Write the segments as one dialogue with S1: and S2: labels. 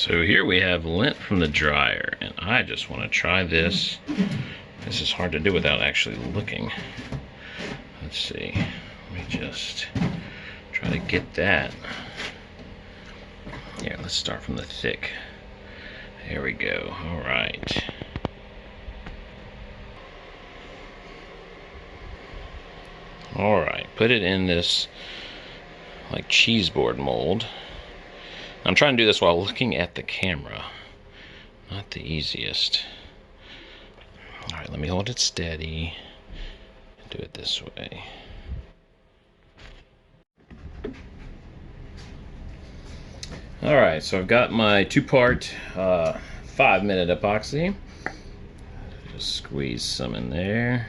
S1: So here we have lint from the dryer, and I just want to try this. This is hard to do without actually looking. Let's see. Let me just try to get that. Yeah, let's start from the thick. There we go. All right. All right. Put it in this like cheese board mold. I'm trying to do this while looking at the camera. Not the easiest. All right, let me hold it steady. Do it this way. All right, so I've got my two-part 5-minute epoxy. Just squeeze some in there.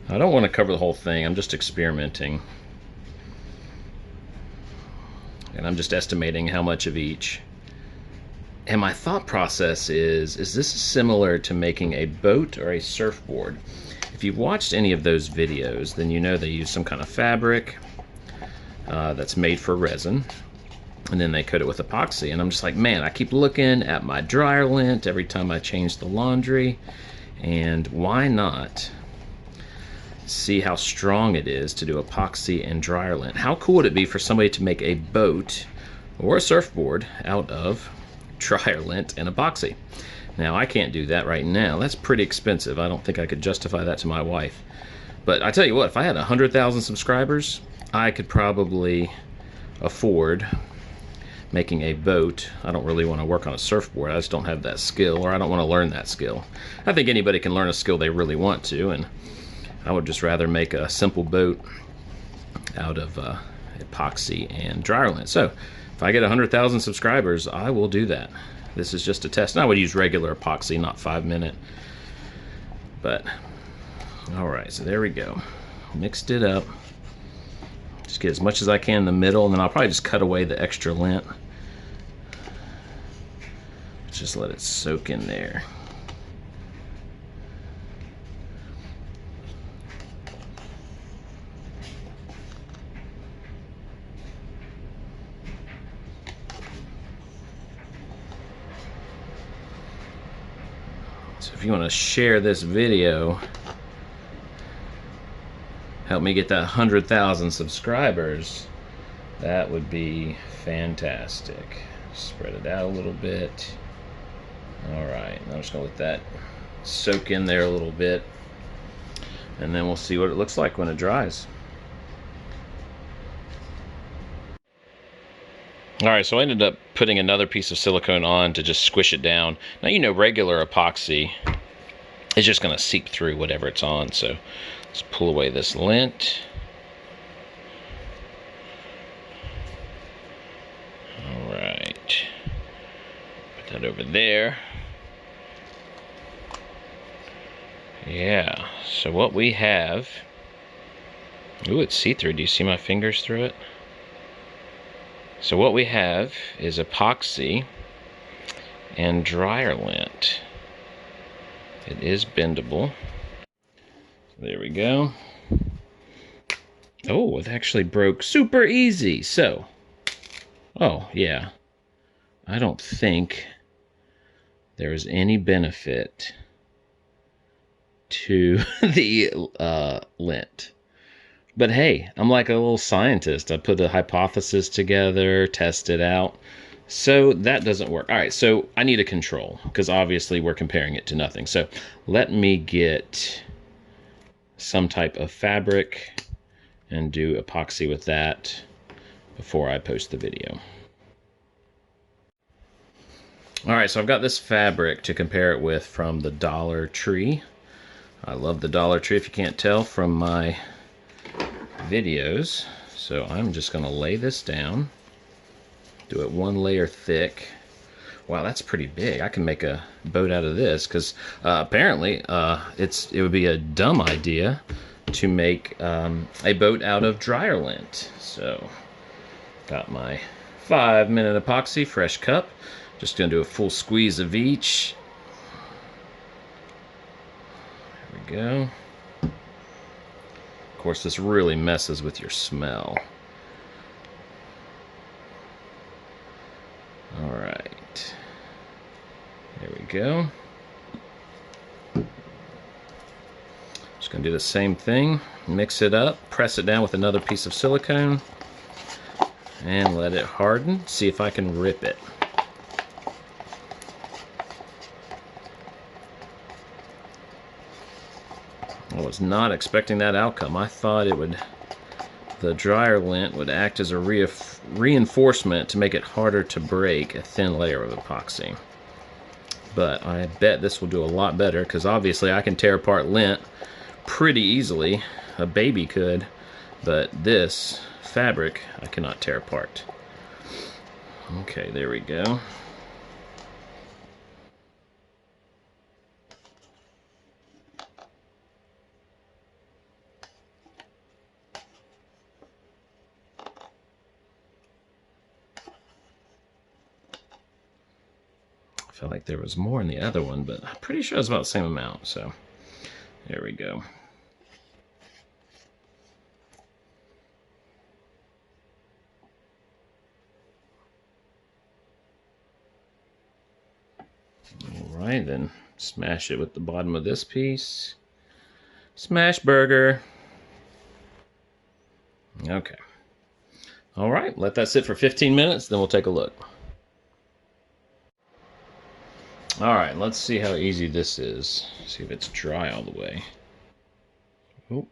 S1: I don't want to cover the whole thing. I'm just experimenting. And I'm just estimating how much of each. And my thought process is this similar to making a boat or a surfboard? If you've watched any of those videos, then you know they use some kind of fabric that's made for resin, and then they coat it with epoxy. And I'm just like, man, I keep looking at my dryer lint every time I change the laundry, and why not see how strong it is to do epoxy and dryer lint? How cool would it be for somebody to make a boat or a surfboard out of dryer lint and epoxy? Now, I can't do that right now. That's pretty expensive. I don't think I could justify that to my wife. But I tell you what, if I had 100,000 subscribers, I could probably afford making a boat. I don't really want to work on a surfboard. I just don't have that skill, or I don't want to learn that skill. I think anybody can learn a skill they really want to, and I would just rather make a simple boat out of epoxy and dryer lint. So if I get 100,000 subscribers, I will do that. This is just a test. And I would use regular epoxy, not 5-minute. But, all right, so there we go. Mixed it up. Just get as much as I can in the middle, and then I'll probably just cut away the extra lint. Just let it soak in there. So if you want to share this video, help me get that 100,000 subscribers, that would be fantastic. Spread it out a little bit. All right, now I'm just gonna let that soak in there a little bit, and then we'll see what it looks like when it dries. All right, so I ended up putting another piece of silicone on to just squish it down. Now, you know, regular epoxy is just going to seep through whatever it's on. So let's pull away this lint. All right, put that over there. Yeah, so what we have, ooh, it's see-through. Do you see my fingers through it? So what we have is epoxy and dryer lint. It is bendable. There we go. Oh, it actually broke super easy. So, oh yeah, I don't think there is any benefit to the lint. But hey, I'm like a little scientist. I put a hypothesis together, test it out. So that doesn't work. All right, so I need a control, because obviously we're comparing it to nothing. So let me get some type of fabric and do epoxy with that before I post the video. All right, so I've got this fabric to compare it with from the Dollar Tree. I love the Dollar Tree, if you can't tell from my videos. So I'm just going to lay this down, do it one layer thick. Wow, that's pretty big. I can make a boat out of this, because apparently it would be a dumb idea to make a boat out of dryer lint. So got my 5-minute epoxy, fresh cup. Just going to do a full squeeze of each. There we go. Of course, this really messes with your smell. go. Just going to do the same thing. Mix it up, press it down with another piece of silicone, and let it harden. See if I can rip it. I was not expecting that outcome. I thought the dryer lint would act as a reinforcement to make it harder to break a thin layer of epoxy. But I bet this will do a lot better, because obviously I can tear apart lint pretty easily. A baby could, but this fabric I cannot tear apart. Okay, there we go. I felt like there was more in the other one, but I'm pretty sure it's about the same amount, so there we go. Alright, then smash it with the bottom of this piece. Smash burger. Okay. Alright, let that sit for 15 minutes, then we'll take a look. Alright, let's see how easy this is. See if it's dry all the way. Oh,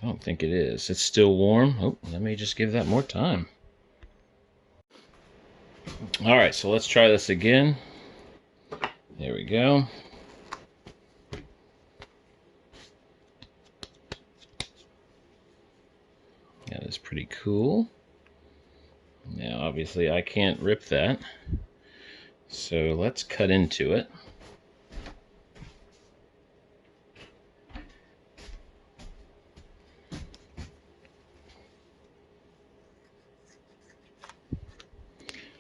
S1: I don't think it is. It's still warm. Oh, let me just give that more time. Alright, so let's try this again. There we go. That is pretty cool. Now, obviously, I can't rip that. So let's cut into it.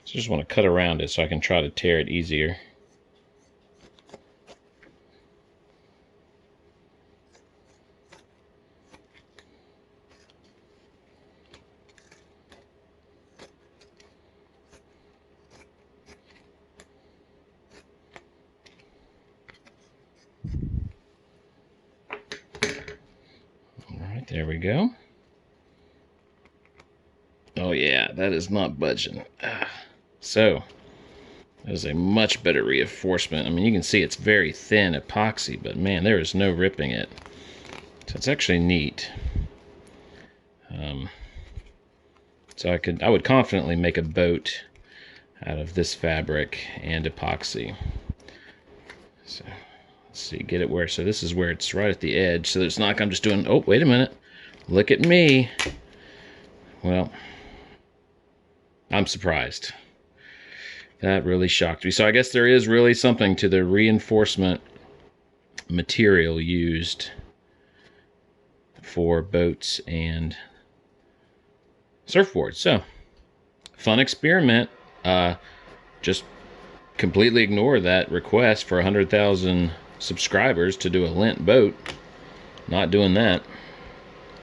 S1: So I just want to cut around it so I can try to tear it easier. There we go. Oh yeah, that is not budging. So, that is a much better reinforcement. I mean, you can see it's very thin epoxy, but man, there is no ripping it. So it's actually neat. So I would confidently make a boat out of this fabric and epoxy. So let's see, get it where, so this is where it's right at the edge, so it's not like I'm just doing, oh, wait a minute, look at me. Well, I'm surprised. That really shocked me. So I guess there is really something to the reinforcement material used for boats and surfboards. So, fun experiment. Just completely ignore that request for 100,000 subscribers to do a lint boat. Not doing that.